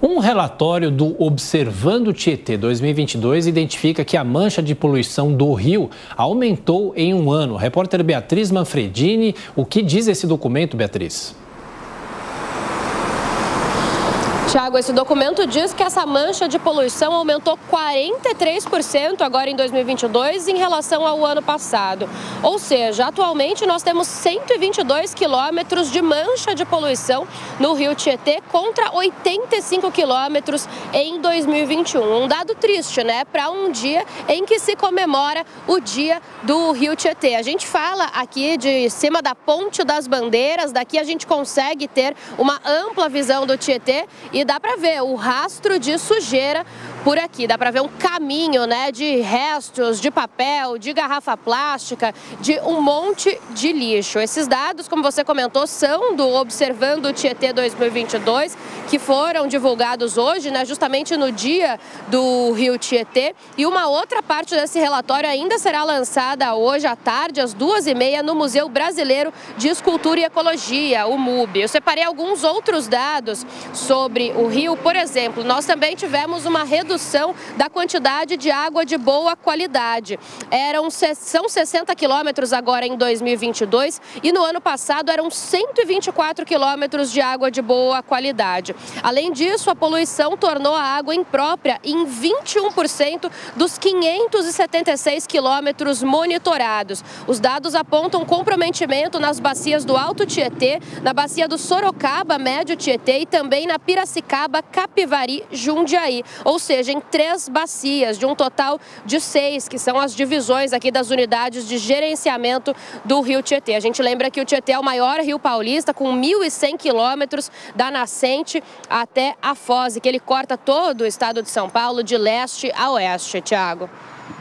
Um relatório do Observando Tietê 2022 identifica que a mancha de poluição do rio aumentou em um ano. Repórter Beatriz Manfredini, o que diz esse documento, Beatriz? Tiago, esse documento diz que essa mancha de poluição aumentou 43% agora em 2022 em relação ao ano passado. Ou seja, atualmente nós temos 122 quilômetros de mancha de poluição no rio Tietê contra 85 quilômetros em 2021. Um dado triste, né? Para um dia em que se comemora o dia do rio Tietê. A gente fala aqui de cima da Ponte das Bandeiras, daqui a gente consegue ter uma ampla visão do Tietê e dá para ver o rastro de sujeira por aqui, dá para ver um caminho, né, de restos de papel, de garrafa plástica, de um monte de lixo. Esses dados, como você comentou, são do Observando Tietê 2022, que foram divulgados hoje, né, justamente no dia do rio Tietê. E uma outra parte desse relatório ainda será lançada hoje à tarde, às 2h30, no Museu Brasileiro de Escultura e Ecologia, o MUB. Eu separei alguns outros dados sobre o rio. Por exemplo, nós também tivemos uma redução da quantidade de água de boa qualidade. São 60 quilômetros agora em 2022 e no ano passado eram 124 quilômetros de água de boa qualidade. Além disso, a poluição tornou a água imprópria em 21% dos 576 quilômetros monitorados. Os dados apontam comprometimento nas bacias do Alto Tietê, na bacia do Sorocaba, Médio Tietê e também na Piracicaba, Capivari, Jundiaí. Ou seja, em 3 bacias, de um total de 6, que são as divisões aqui das unidades de gerenciamento do rio Tietê. A gente lembra que o Tietê é o maior rio paulista, com 1.100 quilômetros da nascente até a foz, que ele corta todo o estado de São Paulo de leste a oeste, Tiago.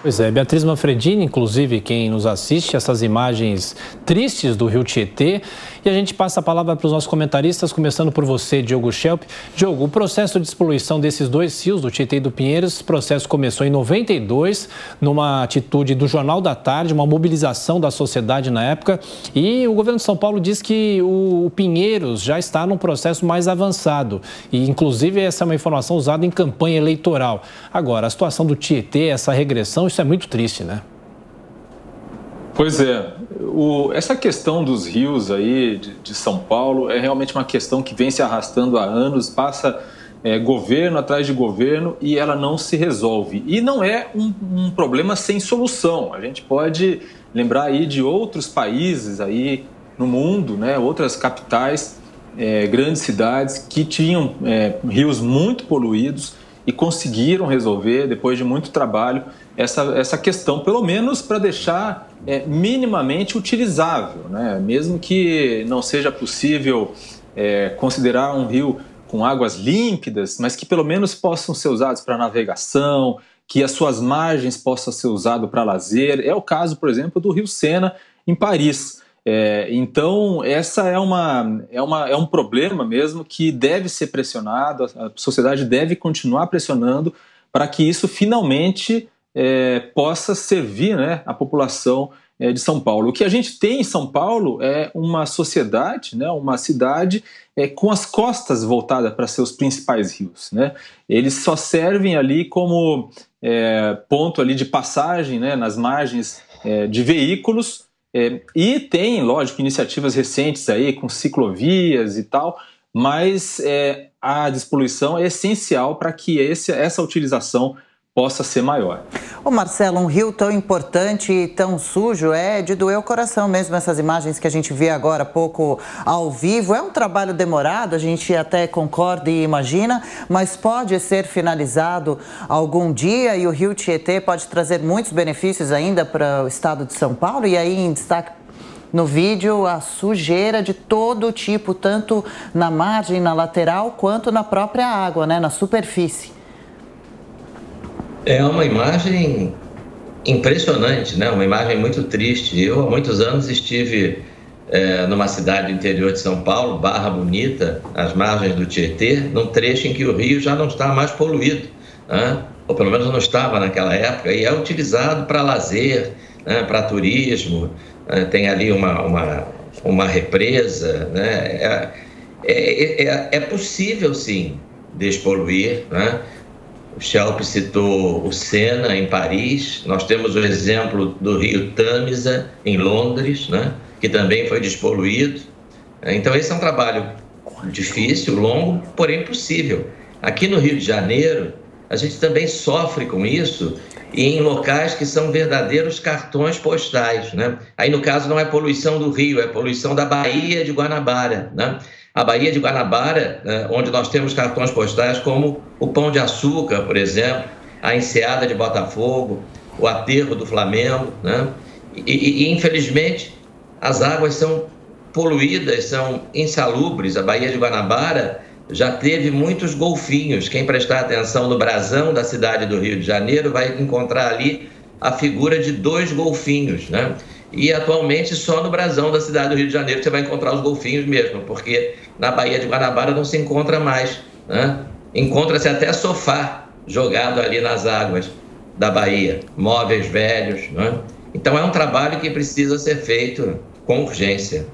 Pois é, Beatriz Manfredini, inclusive quem nos assiste, essas imagens tristes do rio Tietê. E a gente passa a palavra para os nossos comentaristas, começando por você, Diogo Schelp. Diogo, o processo de despoluição desses 2 rios, do Tietê e do Pinheiros, esse processo começou em 92, numa atitude do Jornal da Tarde, uma mobilização da sociedade na época. E o governo de São Paulo diz que o Pinheiros já está num processo mais avançado. E, inclusive, essa é uma informação usada em campanha eleitoral. Agora, a situação do Tietê, essa regressão, isso é muito triste, né? Pois é, essa questão dos rios aí de São Paulo é realmente uma questão que vem se arrastando há anos, passa governo atrás de governo e ela não se resolve. E não é um problema sem solução. A gente pode lembrar aí de outros países aí no mundo, né, outras capitais, grandes cidades que tinham rios muito poluídos e conseguiram resolver, depois de muito trabalho, essa questão, pelo menos para deixar minimamente utilizável, né? Mesmo que não seja possível considerar um rio com águas límpidas, mas que pelo menos possam ser usados para navegação, que as suas margens possam ser usadas para lazer. É o caso, por exemplo, do Rio Sena, em Paris. Então, essa é um problema mesmo que deve ser pressionado, a sociedade deve continuar pressionando para que isso finalmente possa servir, né, a população de São Paulo. O que a gente tem em São Paulo é uma sociedade, né, uma cidade com as costas voltadas para seus principais rios, né? Eles só servem ali como ponto ali de passagem, né, nas margens de veículos. E tem, lógico, iniciativas recentes aí com ciclovias e tal, mas a despoluição é essencial para que essa utilização possa ser maior. Ô Marcelo, um rio tão importante e tão sujo é de doer o coração mesmo, essas imagens que a gente vê agora há pouco ao vivo. É um trabalho demorado, a gente até concorda e imagina, mas pode ser finalizado algum dia e o rio Tietê pode trazer muitos benefícios ainda para o estado de São Paulo. E aí em destaque no vídeo a sujeira de todo tipo, tanto na margem, na lateral, quanto na própria água, né, na superfície. É uma imagem impressionante, né? Uma imagem muito triste. Eu, há muitos anos, estive numa cidade do interior de São Paulo, Barra Bonita, às margens do Tietê, num trecho em que o rio já não está mais poluído, né? Ou pelo menos não estava naquela época, e é utilizado para lazer, né? Para turismo, tem ali uma represa, né? É possível, sim, despoluir, né? O Schelp citou o Sena, em Paris. Nós temos o exemplo do rio Tâmisa, em Londres, né? Que também foi despoluído. Então, esse é um trabalho difícil, longo, porém possível. Aqui no Rio de Janeiro, a gente também sofre com isso e em locais que são verdadeiros cartões postais, né? Aí, no caso, não é poluição do rio, é poluição da Baía de Guanabara, né? A Baía de Guanabara, onde nós temos cartões postais como o Pão de Açúcar, por exemplo, a Enseada de Botafogo, o Aterro do Flamengo, né? E infelizmente, as águas são poluídas, são insalubres. A Baía de Guanabara já teve muitos golfinhos. Quem prestar atenção no brasão da cidade do Rio de Janeiro vai encontrar ali a figura de 2 golfinhos, né? E atualmente só no brasão da cidade do Rio de Janeiro você vai encontrar os golfinhos mesmo, porque na Baía de Guanabara não se encontra mais, né? Encontra-se até sofá jogado ali nas águas da Baía, móveis velhos, né? Então é um trabalho que precisa ser feito com urgência.